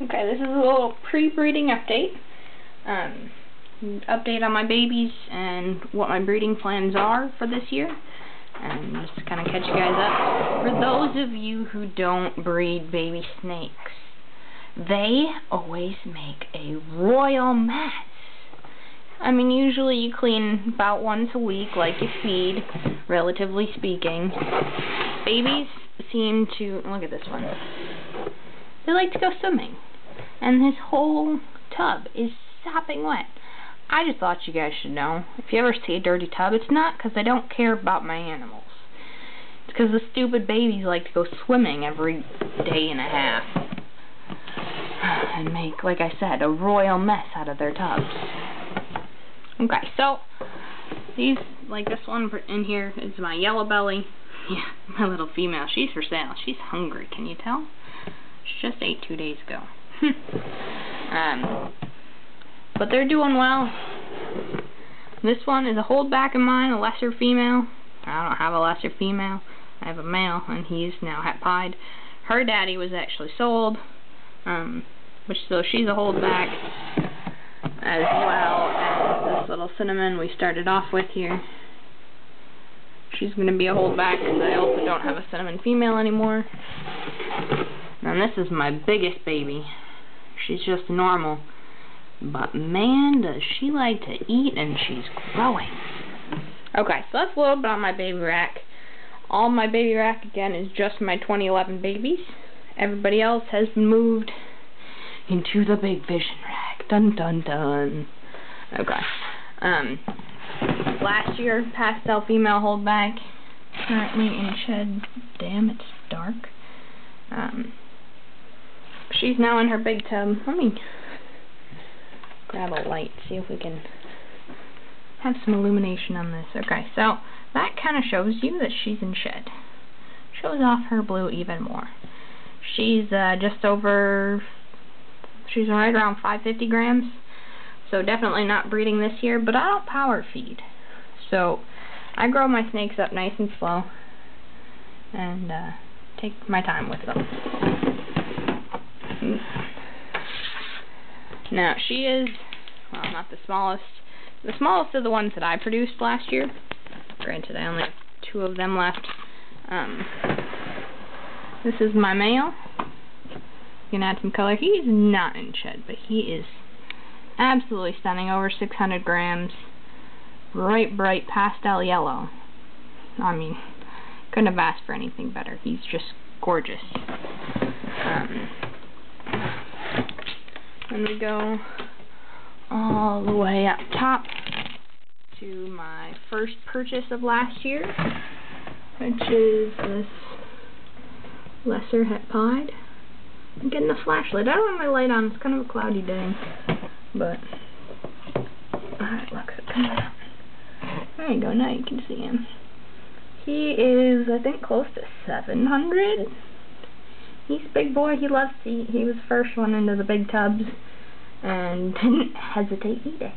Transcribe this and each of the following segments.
Okay, this is a little pre-breeding update. Update on my babies and what my breeding plans are for this year. And just kind of catch you guys up. For those of you who don't breed baby snakes, they always make a royal mess. I mean, usually you clean about once a week like you feed, relatively speaking. Babies seem to, look at this one, they like to go swimming. And this whole tub is sopping wet. I just thought you guys should know. If you ever see a dirty tub, it's not because I don't care about my animals. It's because the stupid babies like to go swimming every day and a half. And make, like I said, a royal mess out of their tubs. Okay, so these, like this one in here is my yellow belly. Yeah, my little female. She's for sale. She's hungry, can you tell? She just ate 2 days ago. But they're doing well. This one is a holdback of mine, a lesser female. I don't have a lesser female. I have a male, and he's now het-pied. Her daddy was actually sold, so she's a holdback, as well as this little cinnamon we started off with here. She's going to be a holdback because I also don't have a cinnamon female anymore. And this is my biggest baby. She's just normal. But man, does she like to eat, and she's growing. Okay, so that's a little bit on my baby rack. All my baby rack, again, is just my 2011 babies. Everybody else has been moved into the big vision rack. Dun dun dun. Okay. Last year, pastel female holdback. Currently in shed. Damn, it's dark. She's now in her big tub. Let me grab a light, see if we can have some illumination on this. Okay, so that kind of shows you that she's in shed. Shows off her blue even more. She's just over, she's right around 550 grams, so definitely not breeding this year, but I don't power feed. So I grow my snakes up nice and slow and take my time with them. Now, she is, well, not the smallest. The smallest of the ones that I produced last year. Granted, I only have 2 of them left. This is my male. You can add some color. He's not in shed, but he is absolutely stunning. Over 600 grams. Bright pastel yellow. I mean, couldn't have asked for anything better. He's just gorgeous. And we go all the way up top to my first purchase of last year, which is this lesser het-pied. I'm getting a flashlight. I don't have my light on. It's kind of a cloudy day, but alright, look, it's coming out. There you go. Now you can see him. He is, I think, close to 700. He's a big boy. He loves to eat. He was the first one into the big tubs and didn't hesitate eating.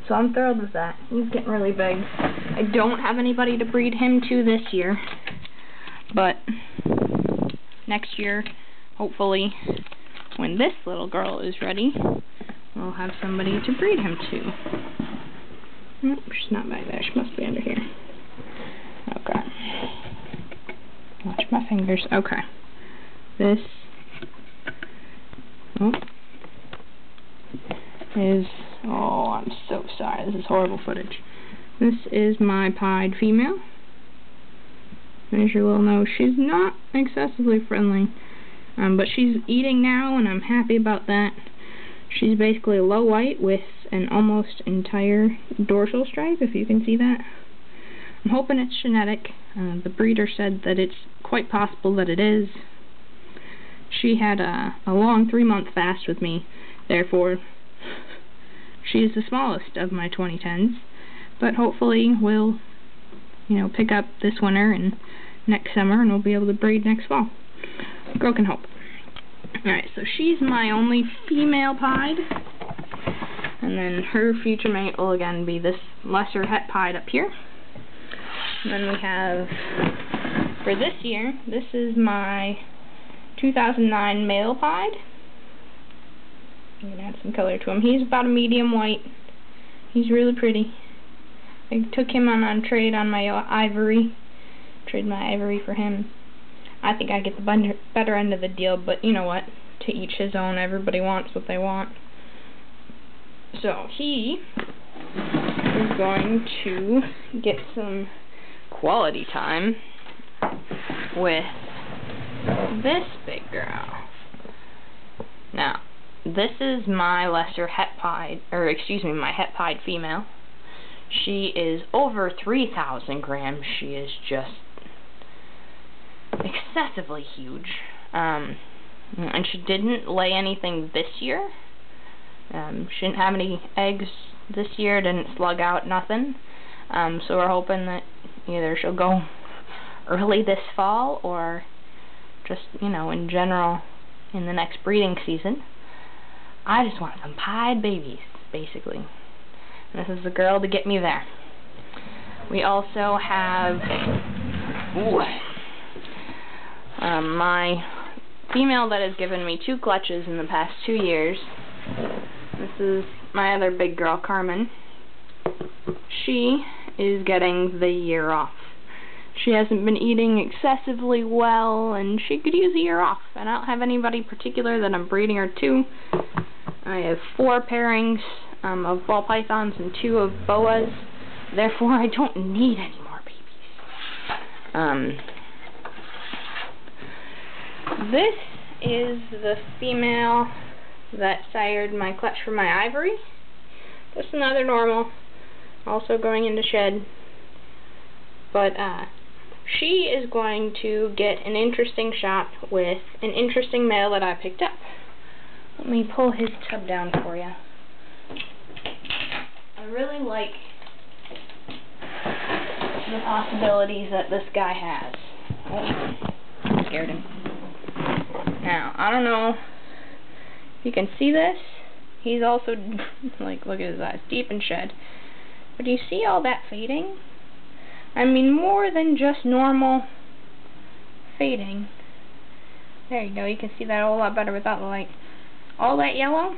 So I'm thrilled with that. He's getting really big. I don't have anybody to breed him to this year, but next year, hopefully, when this little girl is ready, we'll have somebody to breed him to. Nope, she's not back there. She must be under here. Okay. Watch my fingers. Okay. This is, oh, I'm so sorry, this is horrible footage. This is my pied female. There's your little nose. She's not excessively friendly, but she's eating now, and I'm happy about that. She's basically low white with an almost entire dorsal stripe, if you can see that. I'm hoping it's genetic. The breeder said that it's quite possible that it is. She had a long 3-month fast with me, therefore she's the smallest of my 2010s, but hopefully we'll, pick up this winter and next summer, and we'll be able to breed next fall. Girl can hope. Alright, so she's my only female pied, and then her future mate will again be this lesser het-pied up here. And then we have, for this year, this is my 2009 male pied. I'm going to add some color to him. He's about a medium white. He's really pretty. I took him on trade on my ivory. Trade my ivory for him. I think I get the better end of the deal, but you know what? To each his own. Everybody wants what they want. So he is going to get some quality time with this big girl. Now, this is my lesser het pied, or excuse me, my het pied female. She is over 3,000 grams. She is just excessively huge. And she didn't lay anything this year. She didn't have any eggs this year, didn't slug out, nothing. So we're hoping that either she'll go early this fall or just, you know, in general in the next breeding season. I just want some pied babies, basically. And this is the girl to get me there. We also have my female that has given me 2 clutches in the past 2 years. This is my other big girl, Carmen. She is getting the year off. She hasn't been eating excessively well, and she could use a year off. And I don't have anybody particular that I'm breeding her to. I have 4 pairings of ball pythons and 2 of boas. Therefore, I don't need any more babies. This is the female that sired my clutch for my ivory. Just another normal, also going into shed. But she is going to get an interesting shot with an interesting male that I picked up. Let me pull his tub down for you. I really like the possibilities that this guy has. Oh, scared him. Now, I don't know if you can see this. He's also, like, look at his eyes, deep in shed. But do you see all that fading? I mean, more than just normal fading. There you go, you can see that a whole lot better without the light. All that yellow,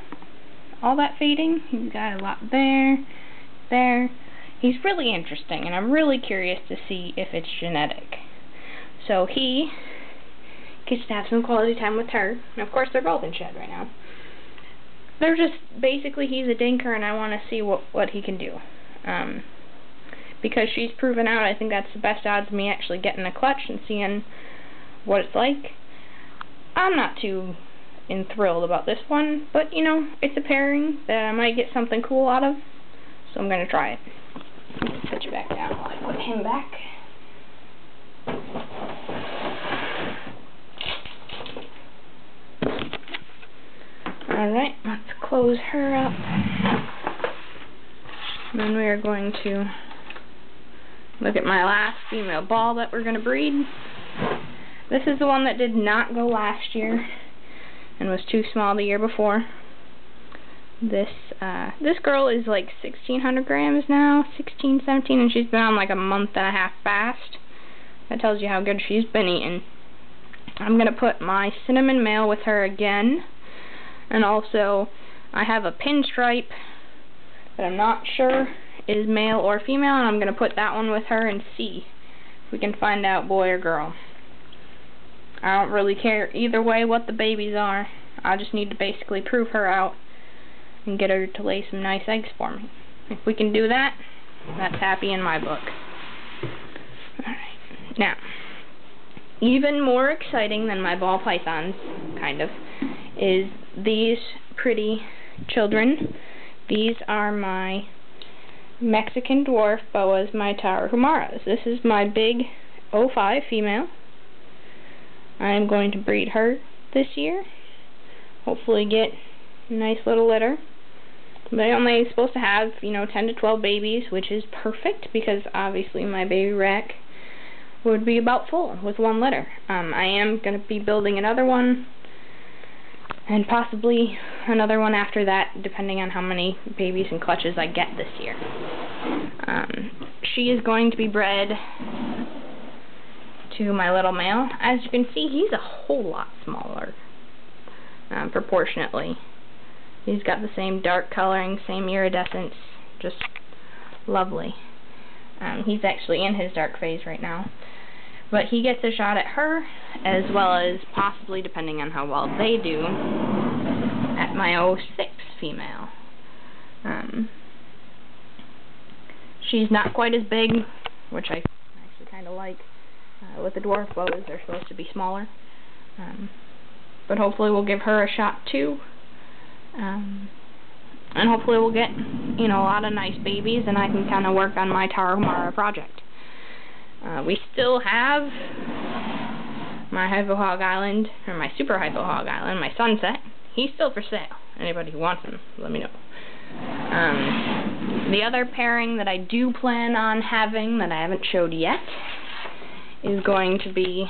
all that fading, he's got a lot there, there. He's really interesting, and I'm really curious to see if it's genetic. So he gets to have some quality time with her. And of course, they're both in shed right now. They're just, basically, he's a dinker, and I want to see what he can do. Because she's proven out, I think that's the best odds of me actually getting a clutch and seeing what it's like. I'm not too enthralled about this one, but, you know, it's a pairing that I might get something cool out of, so I'm going to try it. Put you back down while I put him back. Alright, let's close her up. And then we are going to look at my last female ball that we're going to breed. This is the one that did not go last year and was too small the year before. This girl is like 1,600 grams now, 16, 17, and she's been on like a month and a half fast. That tells you how good she's been eating. I'm going to put my cinnamon male with her again. And also, I have a pinstripe that I'm not sure is male or female, and I'm going to put that one with her and see if we can find out boy or girl. I don't really care either way what the babies are. I just need to basically prove her out and get her to lay some nice eggs for me. If we can do that, that's happy in my book. Alright, now, even more exciting than my ball pythons, kind of, is these pretty children. These are my Mexican dwarf boas, my Tarahumaras. This is my big 05 female. I am going to breed her this year. Hopefully get a nice little litter. They're only supposed to have, you know, 10 to 12 babies, which is perfect because obviously my baby rack would be about full with 1 litter. I am going to be building another one and possibly another one after that, depending on how many babies and clutches I get this year. She is going to be bred to my little male. As you can see, he's a whole lot smaller, proportionately. He's got the same dark coloring, same iridescence, just lovely. He's actually in his dark phase right now. But he gets a shot at her, as well as possibly, depending on how well they do, at my 06 female. She's not quite as big, which I actually kind of like. With the dwarf boas, they're supposed to be smaller. But hopefully we'll give her a shot too. And hopefully we'll get, a lot of nice babies, and I can kind of work on my Tarahumara project. We still have my Hypo Hog Island, or my Super Hypo Hog Island, my Sunset. He's still for sale. Anybody who wants him, let me know. The other pairing that I do plan on having that I haven't showed yet is going to be,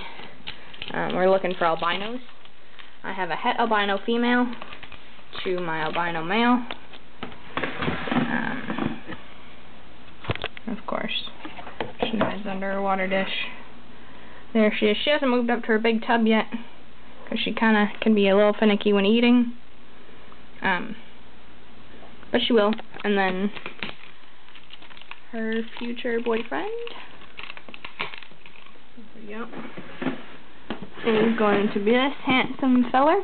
we're looking for albinos. I have a het albino female to my albino male. Of course, she hides under her water dish. There she is. She hasn't moved up to her big tub yet, because she kind of can be a little finicky when eating. But she will. And then her future boyfriend, there we go, is going to be this handsome feller.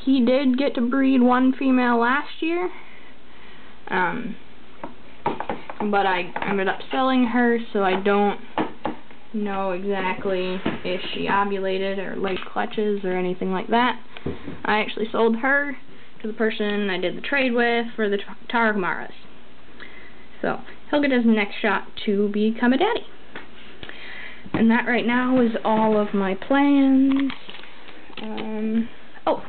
He did get to breed one female last year, but I ended up selling her, so I don't know exactly if she ovulated or laid clutches or anything like that. I actually sold her to the person I did the trade with for the Tarahumaras. So he'll get his next shot to become a daddy. And that right now is all of my plans. Oh,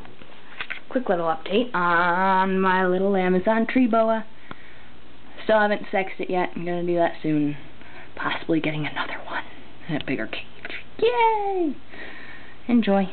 quick little update on my little Amazon tree boa. Still haven't sexed it yet. I'm gonna do that soon. Possibly getting another one in a bigger cage. Yay! Enjoy.